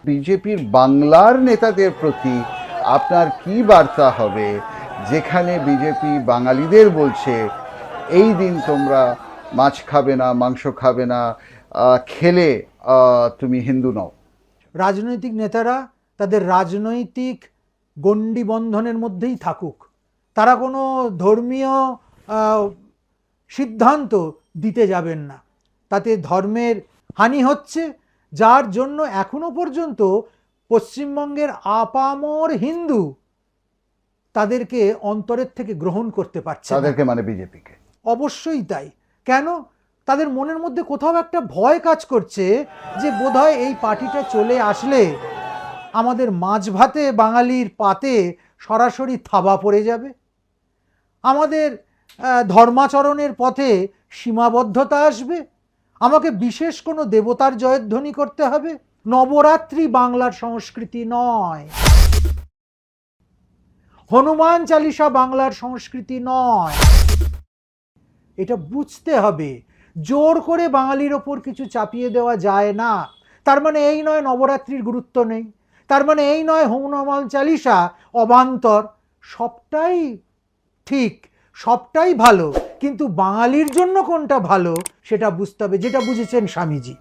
বিজেপির বাংলার নেতাদের প্রতি আপনার কি বার্তা হবে, যেখানে বিজেপি বাঙালিদের বলছে এই দিন তোমরা মাছ খাবে না, মাংস খাবে না, খেলে তুমি হিন্দু নও? রাজনৈতিক নেতারা তাদের রাজনৈতিক গণ্ডি বন্ধনের মধ্যেই থাকুক, তারা কোনো ধর্মীয় সিদ্ধান্ত দিতে যাবেন না। তাতে ধর্মের হানি হচ্ছে, যার জন্য এখনো পর্যন্ত পশ্চিমবঙ্গের আপামর হিন্দু তাদেরকে অন্তরের থেকে গ্রহণ করতে পারছে, তাদেরকে মানে বিজেপিকে। অবশ্যই তাই। কেন? তাদের মনের মধ্যে কোথাও একটা ভয় কাজ করছে যে বোধহয় এই পার্টিটা চলে আসলে আমাদের মাছ ভাতে বাঙালির পাতে সরাসরি থাবা পড়ে যাবে, আমাদের ধর্মাচরণের পথে সীমাবদ্ধতা আসবে, আমাকে বিশেষ কোনো দেবতার জয়ধ্বনি করতে হবে। নবরাত্রি বাংলার সংস্কৃতি নয়, হনুমান চালিসা বাংলার সংস্কৃতি নয়। এটা বুঝতে হবে। জোর করে বাঙালির ওপর কিছু চাপিয়ে দেওয়া যায় না। তার মানে এই নয় নবরাত্রির গুরুত্ব নেই, তার মানে এই নয় হনুমান চালিসা অবান্তর। সবটাই ঠিক, সবটাই ভালো, কিন্তু বাঙালির জন্য কোনটা ভালো সেটা বুঝতে হবে, যেটা বুঝেছেন স্বামীজি।